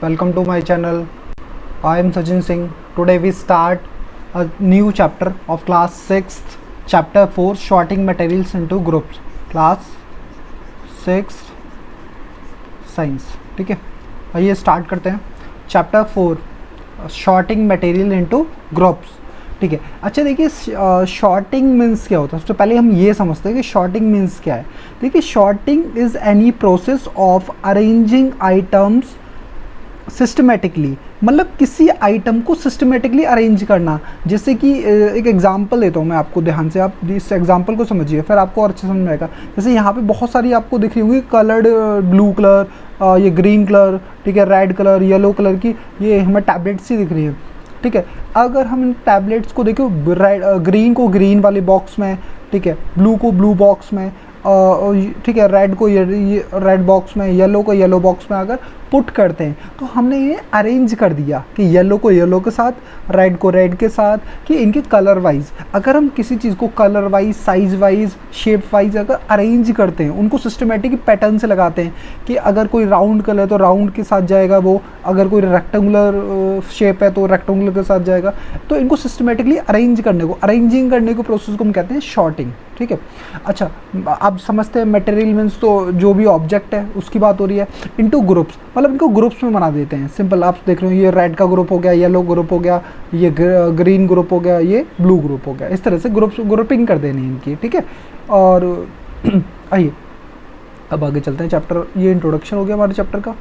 welcome to my channel. I am Sachin Singh. Today we start a new chapter of class 6th, chapter 4, sorting materials into groups. Class 6 science. ठीक है, आइए start करते हैं. Chapter 4, sorting material into groups. ठीक है, अच्छा देखिए shorting means क्या होता है. सबसे पहले हम ये समझते हैं कि शॉर्टिंग मीन्स क्या है. देखिए sorting is any process of arranging items systematically, मतलब किसी आइटम को सिस्टमेटिकली अरेंज करना. जैसे कि एक एग्जांपल देता हूँ मैं आपको, ध्यान से आप इस एग्जांपल को समझिए फिर आपको और अच्छे समझ में आएगा. जैसे यहाँ पे बहुत सारी आपको दिख रही होंगी कलर्ड, ब्लू कलर, ये ग्रीन कलर, ठीक है, रेड कलर, येलो कलर की ये हमें टैबलेट्स ही दिख रही है. ठीक है, अगर हम इन टैबलेट्स को देखो, ग्रीन को ग्रीन वाले बॉक्स में, ठीक है, ब्लू को ब्लू बॉक्स में, ठीक है, रेड को ये रेड बॉक्स में, येलो को येलो बॉक्स में अगर पुट करते हैं तो हमने ये अरेंज कर दिया कि येलो को येलो के साथ, रेड को रेड के साथ, कि इनके कलर वाइज. अगर हम किसी चीज़ को colour wise, size wise, shape wise अगर अरेंज करते हैं, उनको सिस्टमेटिक पैटर्न से लगाते हैं कि अगर कोई राउंड कलर है तो राउंड के साथ जाएगा वो, अगर कोई रेक्टेंगुलर शेप है तो रेक्टेंगुलर के साथ जाएगा. तो इनको सिस्टमेटिकली अरेंजिंग करने को प्रोसेस को हम कहते हैं शॉर्टिंग. ठीक है, अच्छा आप समझते हैं मटेरियल मीन्स तो जो भी ऑब्जेक्ट है उसकी बात हो रही है. इनटू ग्रुप्स मतलब इनको ग्रुप्स में बना देते हैं. सिंपल, आप देख रहे हो ये रेड का ग्रुप हो गया, येलो ग्रुप हो गया, ये ग्रीन ग्रुप हो गया, ये ब्लू ग्रुप हो गया. इस तरह से ग्रुपिंग कर देनी इनकी. ठीक है, और आइए अब आगे चलते हैं. चैप्टर, ये इंट्रोडक्शन हो गया हमारे चैप्टर का.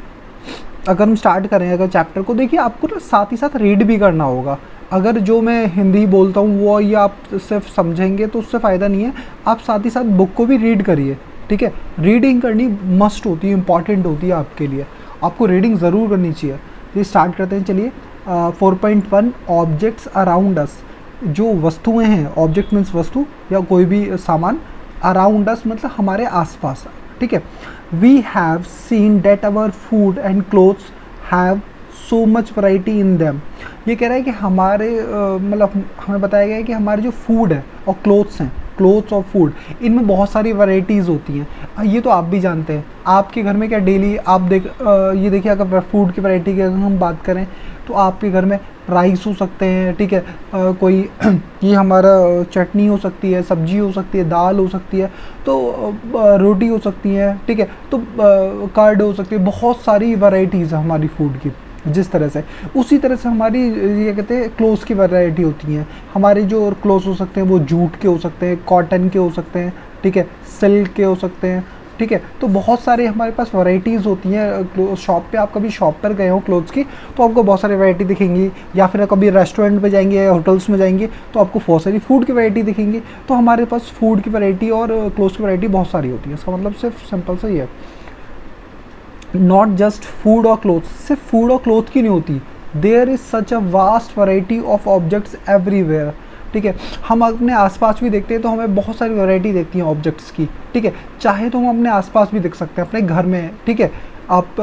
अगर हम स्टार्ट करें अगर चैप्टर को, देखिए आपको ना साथ ही साथ रीड भी करना होगा. अगर जो मैं हिंदी बोलता हूँ वो ये आप सिर्फ समझेंगे तो उससे फ़ायदा नहीं है, आप साथ ही साथ बुक को भी रीड करिए. ठीक है, रीडिंग करनी मस्ट होती है, इंपॉर्टेंट होती है आपके लिए. आपको रीडिंग ज़रूर करनी चाहिए. ये स्टार्ट करते हैं. चलिए 4.1 ऑब्जेक्ट्स अराउंड अस. जो वस्तुएं हैं, ऑब्जेक्ट मीन्स वस्तु या कोई भी सामान, अराउंड अस मतलब हमारे आसपास. ठीक है, we have seen that our food and clothes have so much variety in them. ये कह रहा है कि हमारे मतलब हमें बताया गया है कि हमारे जो फूड है और क्लोथ्स हैं, क्लोथ्स और फूड, इनमें बहुत सारी वैरायटीज़ होती हैं. ये तो आप भी जानते हैं. आपके घर में क्या डेली आप ये देखिए, अगर फूड की वैरायटी की अगर हम बात करें तो आपके घर में राइस हो सकते हैं. ठीक है, कोई ये हमारा चटनी हो सकती है, सब्जी हो सकती है, दाल हो सकती है, तो रोटी हो सकती है. ठीक है, तो कर्ड हो सकती है. बहुत सारी वैरायटीज़ है हमारी फूड की. जिस तरह से, उसी तरह से हमारी ये कहते हैं क्लोथ्स की वैरायटी होती हैं. हमारे जो क्लोथ्स हो सकते हैं वो जूट के हो सकते हैं, कॉटन के हो सकते हैं, ठीक है, सिल्क के हो सकते हैं. ठीक है, तो बहुत सारे हमारे पास वैरायटीज़ होती हैं. शॉप पे, आप कभी शॉप पर गए हो क्लोथ्स की तो आपको बहुत सारी वैरायटी दिखेंगी, या फिर कभी रेस्टोरेंट पे जाएंगे, होटल्स में जाएंगे तो आपको बहुत सारी फूड की वैरायटी दिखेंगी. तो हमारे पास फूड की वैरायटी और क्लोथ्स की वैरायटी बहुत सारी होती है. इसका मतलब सिर्फ सिंपल सा ही है, नॉट जस्ट फूड और क्लोथ्स. सिर्फ फूड और क्लोथ की नहीं होती, there is such a vast variety of objects everywhere. ठीक है, हम अपने आसपास भी देखते हैं तो हमें बहुत सारी वैरायटी देखती हैं ऑब्जेक्ट्स की. ठीक है, चाहे तो हम अपने आसपास भी देख सकते हैं, अपने घर में. ठीक है, आप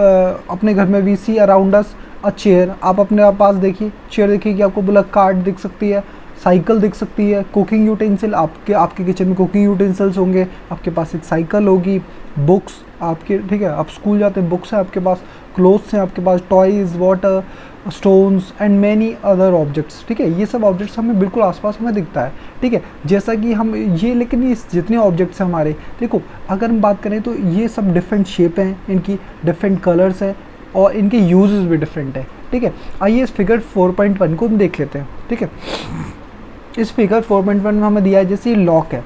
अपने घर में we see around us a chair. आप अपने पास देखिए, चेयर देखिए कि आपको ब्लैक कार्ड दिख सकती है, साइकिल दिख सकती है, कुकिंग यूटेंसिल, आपके किचन में कुकिंग यूटेंसिल्स होंगे, आपके पास एक साइकिल होगी, बुक्स आपके, ठीक है, आप स्कूल जाते हैं, बुक्स हैं आपके पास, क्लोथ्स हैं आपके पास, toys, water, stones and many other objects. ठीक है, ये सब ऑब्जेक्ट्स हमें बिल्कुल आसपास हमें दिखता है. ठीक है, जैसा कि हम ये, लेकिन ये जितने ऑब्जेक्ट्स हैं हमारे, देखो अगर हम बात करें तो ये सब डिफरेंट शेप हैं, इनकी डिफरेंट कलर्स हैं और इनके यूजेस भी डिफरेंट है. ठीक है, आइए इस फिगर 4.1 को हम देख लेते हैं. ठीक है, इस फिगर 4.1 में हमें दिया है, जैसे लॉक है,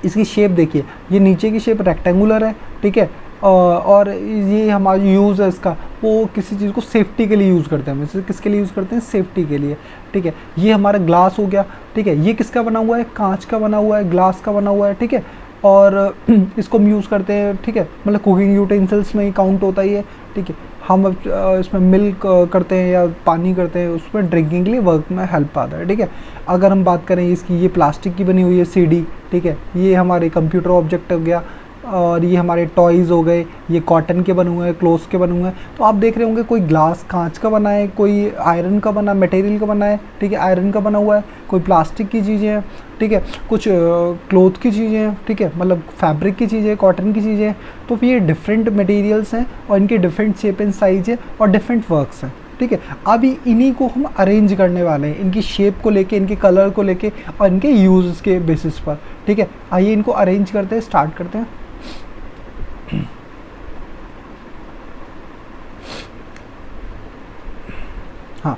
इसकी शेप देखिए, ये नीचे की शेप रेक्टेंगुलर है. ठीक है, और ये हमारा यूज़ है इसका, वो किसी चीज़ को सेफ्टी के लिए यूज़ करते हैं. हम इसे किसके लिए यूज़ करते हैं? सेफ्टी के लिए. ठीक है, ये हमारा ग्लास हो गया. ठीक है, ये किसका बना हुआ है? कांच का बना हुआ है, ग्लास का बना हुआ है. ठीक है, और इसको हम यूज़ करते हैं. ठीक है, मतलब कुकिंग यूटेंसिल्स में ही काउंट होता है ये. ठीक है, हम इसमें मिल्क करते हैं या पानी करते हैं, उसमें ड्रिंकिंग के लिए वर्क में हेल्प आता है. ठीक है, अगर हम बात करें इसकी, ये प्लास्टिक की बनी हुई है सीडी. ठीक है, ये हमारे कंप्यूटर ऑब्जेक्ट हो गया. और ये हमारे टॉयज़ हो गए, ये कॉटन के बने हुए हैं, क्लोथ्स के बने हुए हैं। तो आप देख रहे होंगे कोई ग्लास कांच का बना है, कोई आयरन का बना मटेरियल का बना है, ठीक है, आयरन का बना हुआ है, कोई प्लास्टिक की चीज़ें हैं, ठीक है, कुछ क्लोथ की चीज़ें हैं, ठीक है, मतलब फैब्रिक की चीज़ें, कॉटन की चीज़ें हैं। तो फिर ये डिफरेंट मटेरियल्स हैं और इनके डिफरेंट शेप एंड साइज है और डिफरेंट वर्क्स हैं, ठीक है। अभी इन्हीं को हम अरेंज करने वाले हैं, इनकी शेप को लेके, इनके कलर को लेके और इनके यूज़ के बेसिस पर, ठीक है। आइए इनको अरेंज करते हैं, स्टार्ट करते हैं। हाँ,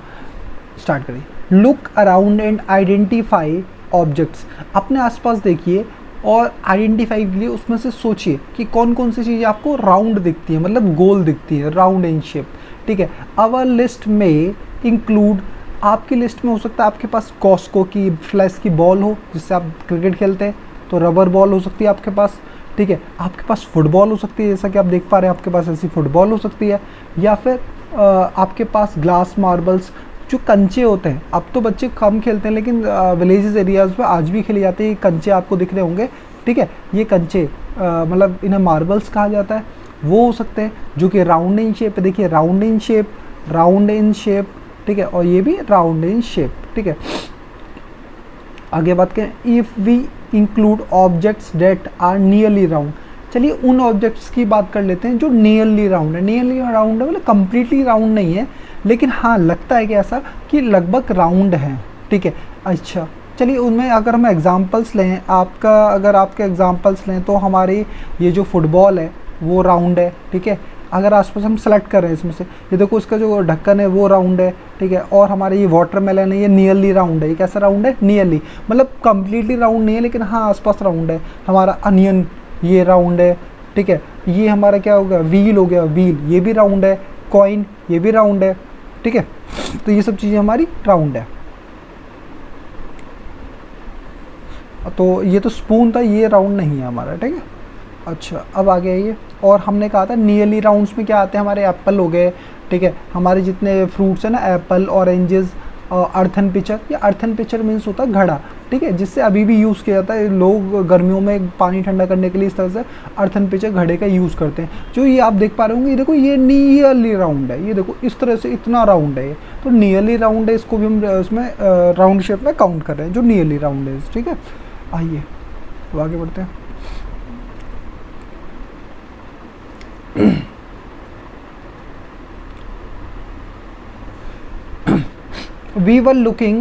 स्टार्ट करिए। Look around and identify objects. अपने आसपास देखिए और आइडेंटिफाई के लिए उसमें से सोचिए कि कौन कौन सी चीज़ें आपको राउंड दिखती है, मतलब गोल दिखती है, राउंड इन शेप, ठीक है। आवर लिस्ट में इंक्लूड, आपकी लिस्ट में हो सकता है आपके पास कॉस्को की फ्लैश की बॉल हो जिससे आप क्रिकेट खेलते हैं, तो रबर बॉल हो सकती है आपके पास, ठीक है। आपके पास फुटबॉल हो सकती है, जैसा कि आप देख पा रहे हैं आपके पास ऐसी फुटबॉल हो सकती है, या फिर आपके पास ग्लास मार्बल्स जो कंचे होते हैं। अब तो बच्चे कम खेलते हैं लेकिन विलेजेस एरियाज़ में आज भी खेले जाते हैं। कंचे आपको दिख रहे होंगे, ठीक है, ये कंचे मतलब इन्हें मार्बल्स कहा जाता है, वो हो सकते हैं जो कि राउंड इन शेप है। देखिए round in shape, round in shape, ठीक है, और ये भी राउंड इन शेप, ठीक है। आगे बात करें, if we include objects that are nearly round. चलिए उन ऑब्जेक्ट्स की बात कर लेते हैं जो नियरली राउंड है। नियरली राउंड है मतलब कम्प्लीटली राउंड नहीं है, लेकिन हाँ लगता है कि ऐसा कि लगभग राउंड है, ठीक है। अच्छा चलिए उनमें अगर हम एग्जांपल्स लें, अगर आपके एग्जांपल्स लें तो हमारी ये जो फुटबॉल है वो राउंड है, ठीक है। अगर आसपास हम सेलेक्ट कर रहे हैं इसमें से, ये देखो इसका जो ढक्कन है वो राउंड है, ठीक है। और हमारे ये वाटरमेलन है, ये नियरली राउंड है। ये कैसा राउंड है? नियरली, मतलब कम्प्लीटली राउंड नहीं है लेकिन हाँ आसपास राउंड है। हमारा अनियन ये राउंड है, ठीक है। ये हमारा क्या हो गया? व्हील हो गया, व्हील ये भी राउंड है। कॉइन ये भी राउंड है, ठीक है। तो ये सब चीज़ें हमारी राउंड है। तो ये तो स्पून था, ये राउंड नहीं है हमारा, ठीक है। अच्छा अब आ गया ये, और हमने कहा था नियरली राउंड्स में क्या आते हैं? हमारे एप्पल हो गए, ठीक है। हमारे जितने फ्रूट्स हैं ना, एप्पल, ऑरेंजेस, अर्थन पिचर। ये अर्थन पिचर मीन्स होता है घड़ा, ठीक है, जिससे अभी भी यूज़ किया जाता है। लोग गर्मियों में पानी ठंडा करने के लिए इस तरह से अर्थन पिचर घड़े का यूज़ करते हैं। जो ये आप देख पा रहे होंगे, ये देखो ये नियरली राउंड है, ये देखो इस तरह से इतना राउंड है ये, तो नियरली राउंड है। इसको भी हम उसमें राउंड शेप में काउंट कर रहे हैं जो नियरली राउंड है, ठीक है। आइए तो आगे बढ़ते हैं। We were looking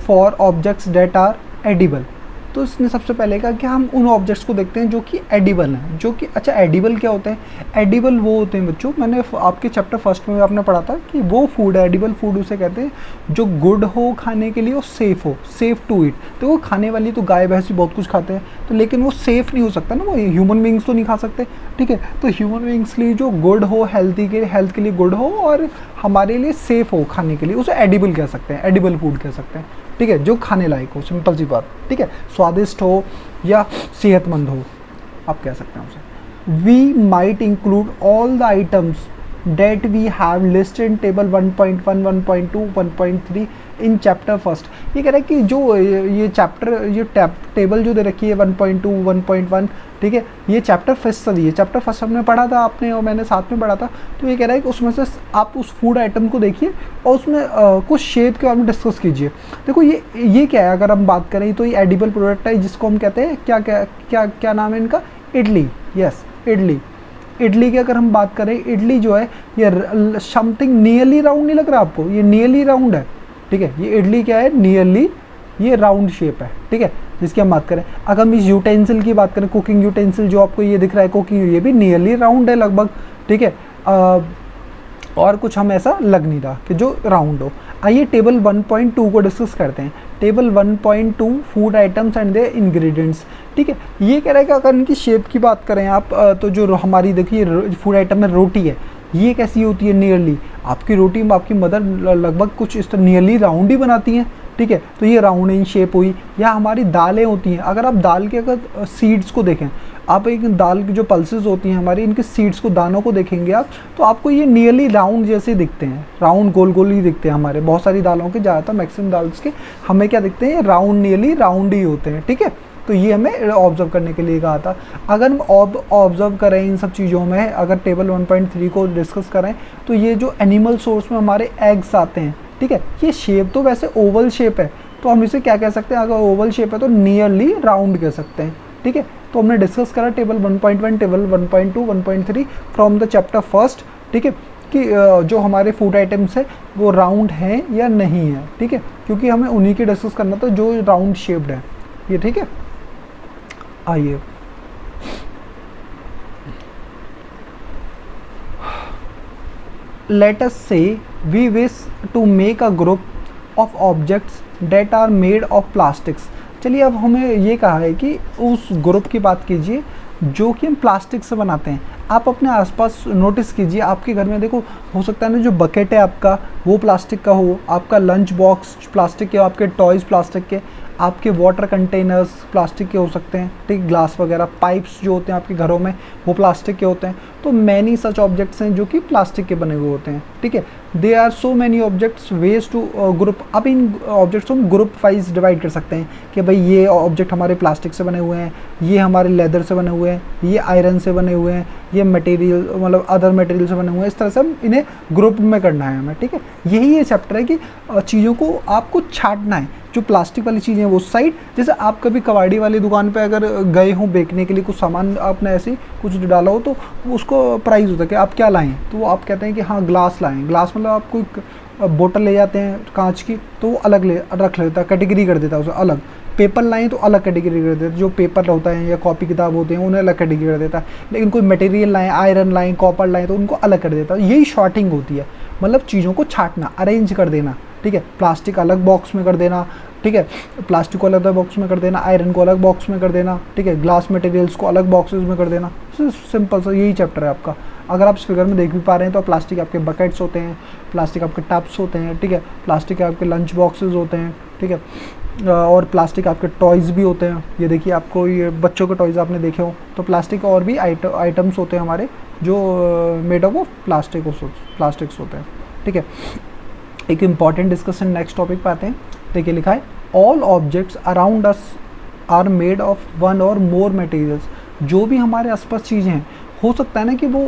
for objects that are edible। तो इसने सबसे पहले कहा कि हम उन ऑब्जेक्ट्स को देखते हैं जो कि एडिबल हैं, जो कि अच्छा एडिबल क्या होते हैं? एडिबल वो होते हैं बच्चों, मैंने आपके चैप्टर फर्स्ट में आपने पढ़ा था कि वो फूड है, एडिबल फूड उसे कहते हैं जो गुड हो खाने के लिए और सेफ़ हो, सेफ़ टू ईट। तो वो खाने वाली तो गाय भैंस भी बहुत कुछ खाते हैं, तो लेकिन वो सेफ़ नहीं हो सकता ना, वो ह्यूमन बींग्स तो नहीं खा सकते, ठीक है। तो ह्यूमन बींग्स के लिए जो गुड हो, हेल्थ के लिए गुड हो और हमारे लिए सेफ़ हो खाने के लिए, उसे एडिबल कह सकते हैं, एडिबल फूड कह सकते हैं, ठीक है। जो खाने लायक हो, सिंपल सी बात, ठीक है, स्वादिष्ट हो या सेहतमंद हो, आप कह सकते हैं उसे। We might include all the items that we have listed in table 1.1, 1.2, 1.3 in chapter first. ये कह रहा है कि जो ये चैप्टर, ये टेबल जो दे रखी है 1.2, 1.1, ठीक है, ये चैप्टर फर्स्ट से दी है। चैप्टर फर्स्ट हमने पढ़ा था, आपने और मैंने साथ में पढ़ा था। तो ये कह रहा है कि उसमें से आप उस फूड आइटम को देखिए और उसमें कुछ शेप के बारे में डिस्कस कीजिए। देखो ये क्या है, अगर हम बात करें तो ये एडिबल प्रोडक्ट है जिसको हम कहते हैं क्या क्या क्या क्या नाम है इनका? इडली। यस, इडली। इडली की अगर हम बात करें, इडली जो है ये समथिंग नियरली राउंड नहीं लग रहा आपको? ये नियरली राउंड है, ठीक है। ये इडली क्या है? नियरली ये राउंड शेप है, ठीक है, जिसकी हम बात करें। अगर हम इस यूटेंसिल की बात करें, कुकिंग यूटेंसिल जो आपको ये दिख रहा है कुकिंग, ये भी नियरली राउंड है लगभग, ठीक है। और कुछ हम ऐसा लग नहीं रहा कि जो राउंड हो। आइए टेबल 1.2 को डिस्कस करते हैं। Table 1.2 food items and their ingredients, ठीक है। ये कह रहा है कि अगर इनकी शेप की बात करें आप, तो जो हमारी देखिए फूड आइटम में रोटी है, ये कैसी होती है? नियरली। आपकी रोटी में आपकी मदर लगभग कुछ इस तरह नियरली राउंड ही बनाती हैं, ठीक है। तो ये राउंड इन शेप हुई। या हमारी दालें होती हैं, अगर आप दाल के अगर सीड्स को देखें, आप एक दाल की जो पल्सेस होती हैं हमारी, इनके सीड्स को, दानों को देखेंगे आप, तो आपको ये नियरली राउंड जैसे दिखते हैं, राउंड गोल गोल ही दिखते हैं। हमारे बहुत सारी दालों के, ज़्यादातर मैक्सिमम दाल्स के हमें क्या दिखते हैं? राउंड, नियरली राउंड ही होते हैं, ठीक है। तो ये हमें ऑब्जर्व करने के लिए कहा था। अगर हम ऑब्जर्व करें इन सब चीज़ों में, अगर टेबल 1.3 को डिस्कस करें, तो ये जो एनिमल सोर्स में हमारे एग्स आते हैं, ठीक है, ये शेप तो वैसे ओवल शेप है, तो हम इसे क्या कह सकते हैं, अगर ओवल शेप है तो नियरली राउंड कह सकते हैं, ठीक है। तो हमने डिस्कस करा table 1.1, table 1.2, 1.3 from the chapter first, ठीक है, कि जो हमारे फूड आइटम्स है वो राउंड हैं या नहीं है, ठीक है, क्योंकि हमें उन्हीं के डिस्कस करना था जो राउंड शेप्ड है ये, ठीक है। आइए let us say we wish to make a group of objects that are made of plastics। चलिए अब हमें ये कहा है कि उस ग्रुप की बात कीजिए जो कि हम प्लास्टिक से बनाते हैं। आप अपने आसपास नोटिस कीजिए, आपके घर में देखो, हो सकता है ना जो बकेट है आपका वो प्लास्टिक का हो, आपका लंच बॉक्स प्लास्टिक के, आपके टॉयज़ प्लास्टिक के, आपके वाटर कंटेनर्स प्लास्टिक के हो सकते हैं, ठीक, ग्लास वगैरह, पाइप्स जो होते हैं आपके घरों में वो प्लास्टिक के होते हैं। तो मैनी सच ऑब्जेक्ट्स हैं जो कि प्लास्टिक के बने हुए होते हैं, ठीक है। They are so many objects ways to group. अब इन ऑब्जेक्ट्स को हम ग्रुप वाइज डिवाइड कर सकते हैं कि भाई ये ऑब्जेक्ट हमारे प्लास्टिक से बने हुए हैं, ये हमारे लेदर से बने हुए हैं, ये आयरन से बने हुए हैं, ये मटेरियल मतलब अदर मटेरियल से बने हुए हैं। इस तरह से हम इन्हें ग्रुप में करना है हमें, ठीक है। यही ये चैप्टर है कि चीज़ों को आपको छांटना है। जो प्लास्टिक वाली चीज़ें हैं वो साइड, जैसे आप कभी कबाड़ी वाली दुकान पे अगर गए हों बेचने के लिए कुछ सामान, आपने ऐसे कुछ डाला हो तो उसको प्राइस होता है कि आप क्या लाएं, तो वो आप कहते हैं कि हाँ ग्लास लाएं। ग्लास मतलब आप कोई बोतल ले जाते हैं कांच की तो वो अलग रख लेता है, कैटेगरी कर देता है उसे अलग। पेपर लाएं तो अलग कैटेगरी कर देता है, जो पेपर होता है या कॉपी किताब होते हैं उन्हें अलग कैटेगरी कर देता है। लेकिन कोई मटेरियल लाएं, आयरन लाएं, कॉपर लाएं तो उनको अलग कर देता है। यही शॉर्टिंग होती है, मतलब चीज़ों को छांटना, अरेंज कर देना, ठीक है। प्लास्टिक अलग बॉक्स में कर देना, ठीक है, प्लास्टिक को अलग बॉक्स में कर देना, आयरन को अलग बॉक्स में कर देना, ठीक है, ग्लास मटेरियल्स को अलग बॉक्सेस में कर देना। सिंपल सा यही चैप्टर है आपका। अगर आप इस फिगर में देख भी पा रहे हैं तो प्लास्टिक आपके बकेट्स होते हैं, प्लास्टिक आपके टब्स होते हैं, ठीक है, प्लास्टिक आपके लंच बॉक्सेस होते हैं, ठीक है, और प्लास्टिक आपके टॉयज़ भी होते हैं। ये देखिए, आपको ये बच्चों के टॉयज़ आपने देखे हो तो प्लास्टिक और भी आइटम्स होते हैं हमारे जो मेड ऑफ प्लास्टिक्स होते हैं, ठीक है। एक इम्पॉर्टेंट डिस्कशन नेक्स्ट टॉपिक पे आते हैं। देखिए लिखा है all objects around us are made of one or more materials. जो भी हमारे आसपास चीज़ें हैं, हो सकता है ना कि वो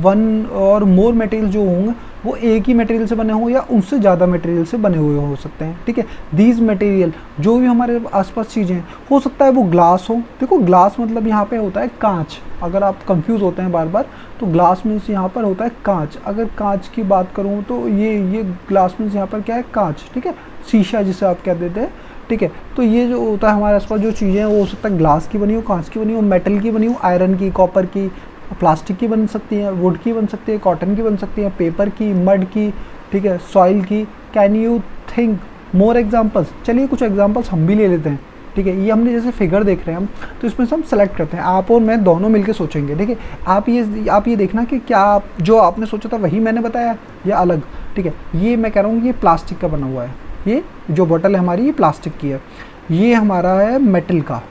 वन और मोर मटेरियल जो होंगे वो एक ही मटेरियल से बने हों या उनसे ज़्यादा मटेरियल से बने हुए हो सकते हैं, ठीक है। दीज मटेरियल, जो भी हमारे आसपास चीज़ें हैं, हो सकता है वो ग्लास हो। देखो ग्लास मतलब यहाँ पे होता है कांच। अगर आप कंफ्यूज होते हैं बार बार तो ग्लास मीन्स यहाँ पर होता है कांच। अगर कांच की बात करूँ तो ये ग्लास मीन्स यहाँ पर क्या है, कांच, ठीक है, शीशा जिसे आप कह देते हैं, ठीक है। तो ये जो होता है हमारे आसपास जो चीज़ें हैं वो हो सकता है ग्लास की बनी हो, कांच की बनी हो, मेटल की बनी हो, आयरन की, कॉपर की, प्लास्टिक की बन सकती है, वुड की बन सकती है, कॉटन की बन सकती है, पेपर की, मड की, ठीक है, सॉइल की। Can you think more examples? चलिए कुछ एग्जाम्पल्स हम भी ले लेते हैं, ठीक है। ये हमने जैसे फिगर देख रहे हैं हम, तो इसमें से हम सेलेक्ट करते हैं, आप और मैं दोनों मिलकर सोचेंगे, ठीक है। आप ये देखना कि क्या जो आपने सोचा था वही मैंने बताया या अलग, ठीक है। ये मैं कह रहा हूँ ये प्लास्टिक का बना हुआ है, ये जो बोतल है हमारी ये प्लास्टिक की है, ये हमारा है मेटल का,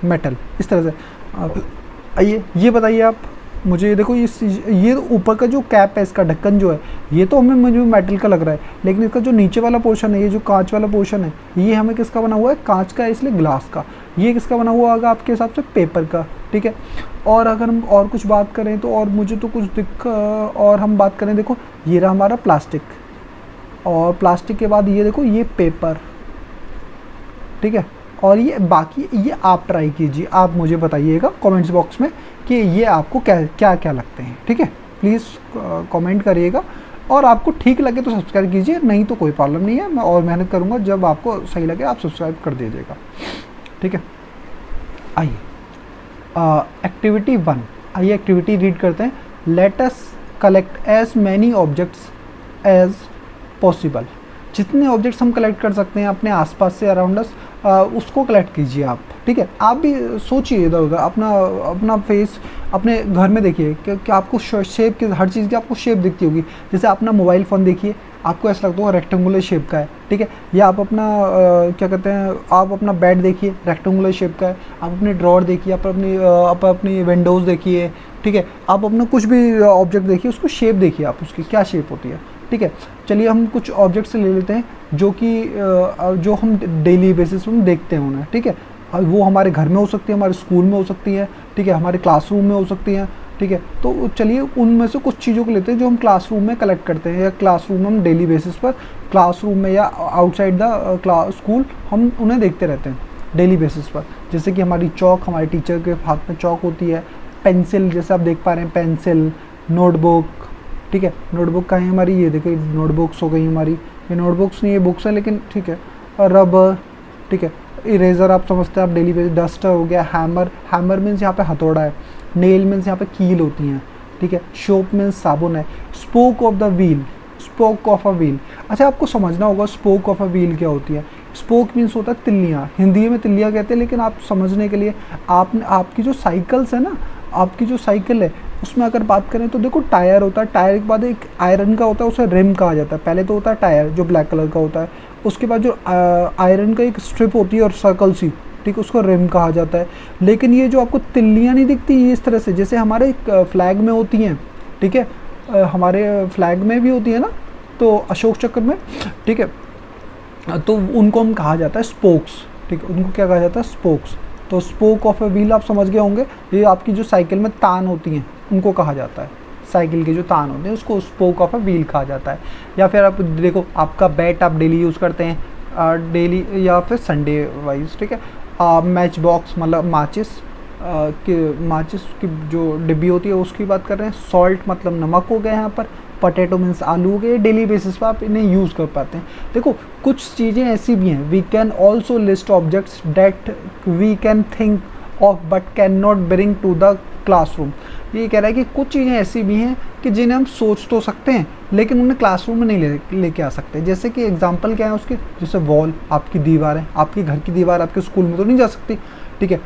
मेटल इस तरह से। आइए ये बताइए आप मुझे, देखो ये ऊपर का जो कैप है, इसका ढक्कन जो है, ये तो मुझे मेटल का लग रहा है, लेकिन इसका जो नीचे वाला पोर्शन है, ये जो कांच वाला पोर्शन है, ये हमें किसका बना हुआ है, कांच का है, इसलिए ग्लास का। ये किसका बना हुआ होगा आपके हिसाब से, पेपर का, ठीक है। और अगर हम और कुछ बात करें तो और मुझे तो कुछ और हम बात करें, देखो ये रहा हमारा प्लास्टिक, और प्लास्टिक के बाद ये देखो ये पेपर, ठीक है। और ये बाकी ये आप ट्राई कीजिए, आप मुझे बताइएगा कमेंट्स बॉक्स में कि ये आपको क्या क्या लगते हैं, ठीक है। प्लीज़ कमेंट करिएगा, और आपको ठीक लगे तो सब्सक्राइब कीजिए, नहीं तो कोई प्रॉब्लम नहीं है, मैं और मेहनत करूँगा। जब आपको सही लगे आप सब्सक्राइब कर दीजिएगा, ठीक है। आइए एक्टिविटी 1, आइए एक्टिविटी रीड करते हैं। Let us collect as many objects as possible. जितने ऑब्जेक्ट्स हम कलेक्ट कर सकते हैं अपने आसपास से, अराउंड अस, उसको कलेक्ट कीजिए आप, ठीक है। आप भी सोचिए इधर उधर, अपना फेस अपने घर में देखिए कि आपको शेप की, हर चीज़ की आपको शेप दिखती होगी। जैसे अपना मोबाइल फ़ोन देखिए, आपको ऐसा लगता होगा रेक्टेंगुलर शेप का है, ठीक है। या आप अपना क्या कहते हैं, आप अपना बेड देखिए रेक्टेंगुलर शेप का है। आप अपने ड्रॉर देखिए, आप अपनी विंडोज़ देखिए, ठीक है। आप अपना कुछ भी ऑब्जेक्ट देखिए, उसको शेप देखिए, आप उसकी क्या शेप होती है, ठीक है। चलिए हम कुछ ऑब्जेक्ट्स ले लेते हैं जो कि जो हम डेली बेसिस में देखते हैं उन्हें, ठीक है। वो हमारे घर में हो सकती है, हमारे स्कूल में हो सकती है, ठीक है, हमारे क्लासरूम में हो सकती हैं, ठीक है। तो चलिए उनमें से कुछ चीज़ों को लेते हैं जो हम क्लासरूम में कलेक्ट करते हैं, या क्लासरूम में हम डेली बेसिस पर क्लासरूम में या आउटसाइड द स्कूल हम उन्हें देखते रहते हैं डेली बेसिस पर। जैसे कि हमारी चौक, हमारे टीचर के हाथ में चौक होती है, पेंसिल जैसे आप देख पा रहे हैं, पेंसिल, नोटबुक, ठीक है। नोटबुक कहाँ है हमारी, ये देखिए नोटबुक्स हो गई हमारी, ये नोटबुक्स नहीं, ये बुक्स है लेकिन ठीक है। रबर, ठीक है। इरेज़र आप समझते हैं आप डेली बेसिस, डस्टर हो गया, हैमर, हैमर मीन्स यहाँ पे हथौड़ा है, नेल मीन्स यहाँ पे कील होती हैं, ठीक है। सोप मीन्स साबुन है। Spoke of the wheel, spoke of a wheel, अच्छा आपको समझना होगा स्पोक ऑफ अ व्हील क्या होती है। स्पोक मीन्स होता है तिल्लियाँ, हिंदी में तिल्लियाँ कहते हैं, लेकिन आप समझने के लिए आपकी जो साइकिल्स है ना, आपकी जो साइकिल है उसमें अगर बात करें तो देखो टायर होता है, टायर के बाद एक आयरन का होता है, उसे रिम कहा जाता है। पहले तो होता है टायर जो ब्लैक कलर का होता है, उसके बाद जो आयरन का एक स्ट्रिप होती है और सर्कल सी, ठीक, उसको रिम कहा जाता है। लेकिन ये जो आपको तिल्लियाँ नहीं दिखती ये इस तरह से जैसे हमारे फ्लैग में होती हैं, ठीक है, हमारे फ्लैग में भी होती है ना, तो अशोक चक्र में, ठीक है, तो उनको हम कहा जाता है स्पोक्स, ठीक है, उनको क्या कहा जाता है, स्पोक्स। तो स्पोक ऑफ ए व्हील आप समझ गए होंगे, ये आपकी जो साइकिल में तान होती हैं उनको कहा जाता है, साइकिल के जो तान होते हैं उसको स्पोक ऑफ ए व्हील कहा जाता है। या फिर आप देखो आपका बैट आप डेली यूज़ करते हैं, डेली या फिर संडे वाइज, ठीक है। मैच बॉक्स मतलब माचिस की जो डिब्बी होती है उसकी बात कर रहे हैं। सॉल्ट मतलब नमक हो गया यहाँ पर, पोटैटो मीन्स आलू हो गए, डेली बेसिस पर आप इन्हें यूज़ कर पाते हैं। देखो कुछ चीज़ें ऐसी भी हैं, we can also list objects that we can think of but can not bring to the classroom. ये कह रहा है कि कुछ चीज़ें ऐसी भी हैं कि जिन्हें हम सोच तो सकते हैं लेकिन उन्हें क्लासरूम में नहीं लेके आ सकते। जैसे कि एग्जांपल क्या है उसके, जैसे वॉल, आपकी दीवार है, आपके घर की दीवार आपके स्कूल में तो नहीं जा सकती, ठीक है।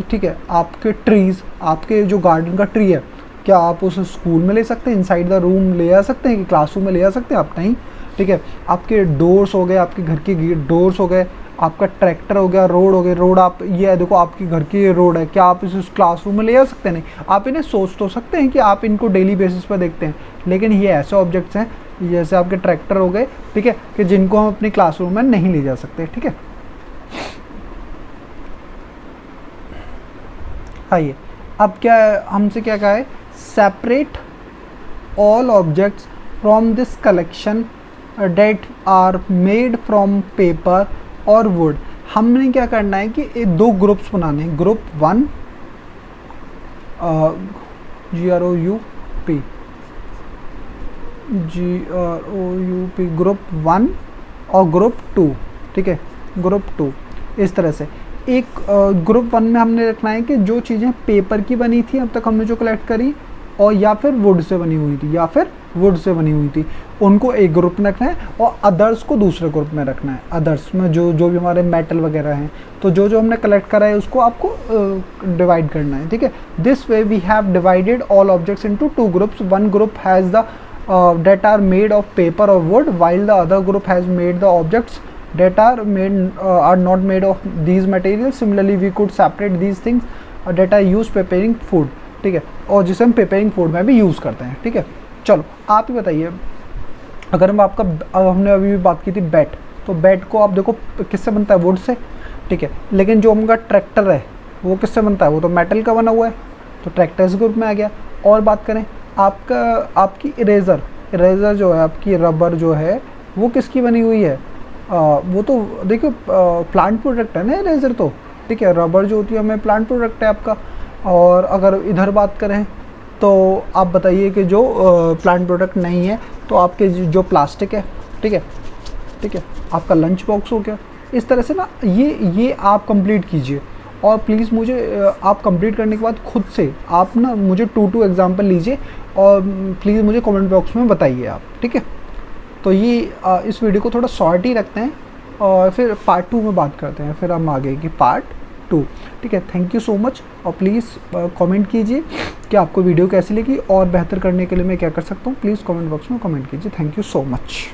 ठीक है, आपके ट्रीज़, आपके जो गार्डन का ट्री है, क्या आप उसे स्कूल में ले सकते हैं, इनसाइड द रूम ले आ सकते हैं कि क्लासरूम में ले आ सकते हैं आप, नहीं, ठीक है। आपके डोर्स हो गए, आपके घर के डोर्स हो गए, आपका ट्रैक्टर हो गया, रोड हो गए, रोड आप ये है देखो आपकी घर की रोड है, क्या आप इसे क्लासरूम में ले आ सकते हैं, नहीं। आप इन्हें सोच तो सकते हैं कि आप इनको डेली बेसिस पर देखते हैं, लेकिन ये ऐसे ऑब्जेक्ट्स हैं जैसे आपके ट्रैक्टर हो गए, ठीक है, कि जिनको हम अपने क्लासरूम में नहीं ले जा सकते, ठीक है। आइए अब क्या हमसे क्या कहा है, separate all objects from this collection that are made from paper or wood. हमने क्या करना है कि दो ग्रुप्स बनाने हैं, ग्रुप 1 GROUP ग्रुप 1 और ग्रुप 2, ठीक है, ग्रुप 2 इस तरह से। एक ग्रुप 1 में हमने रखना है कि जो चीज़ें पेपर की बनी थी अब तक हमने जो कलेक्ट करी, और या फिर वुड से बनी हुई थी, उनको एक ग्रुप में रखना है, और अदर्स को दूसरे ग्रुप में रखना है। अदर्स में जो भी हमारे मेटल वगैरह हैं, तो जो हमने कलेक्ट करा है उसको आपको डिवाइड करना है, ठीक है। This way we have divided all objects into 2 groups. One group has the that are made of paper or wood, while the other group has made the objects that are not made of these materials. Similarly we could separate these things that are used preparing food, ठीक है, और जिसे हम preparing food में भी use करते हैं, ठीक है। चलो आप ही बताइए, अगर हमने अभी भी बात की थी बैट, तो बैट को आप देखो किससे बनता है, वुड से, ठीक है। लेकिन जो उनका ट्रैक्टर है वो किससे बनता है, वो तो मेटल का बना हुआ है, तो ट्रैक्टर इस ग्रुप में आ गया। और बात करें आपकी इरेज़र जो है, आपकी रबर जो है वो किसकी बनी हुई है, वो तो देखिए प्लांट प्रोडक्ट है ना इरेज़र, तो ठीक है, रबर जो होती है हमें प्लांट प्रोडक्ट है आपका। और अगर इधर बात करें तो आप बताइए कि जो प्लांट प्रोडक्ट नहीं है, तो आपके जो प्लास्टिक है, ठीक है, आपका लंच बॉक्स हो गया। इस तरह से ना ये आप कंप्लीट कीजिए, और प्लीज़ मुझे आप कंप्लीट करने के बाद खुद से आप ना मुझे 2 एग्जाम्पल लीजिए और प्लीज़ मुझे कमेंट बॉक्स में बताइए आप, ठीक है। तो ये इस वीडियो को थोड़ा शॉर्ट ही रखते हैं और फिर पार्ट 2 में बात करते हैं, फिर हम आगे की पार्ट 2, ठीक है। थैंक यू सो मच, और प्लीज़ कमेंट कीजिए कि आपको वीडियो कैसी लगी और बेहतर करने के लिए मैं क्या कर सकता हूँ। प्लीज़ कमेंट बॉक्स में कमेंट कीजिए। Thank you so much.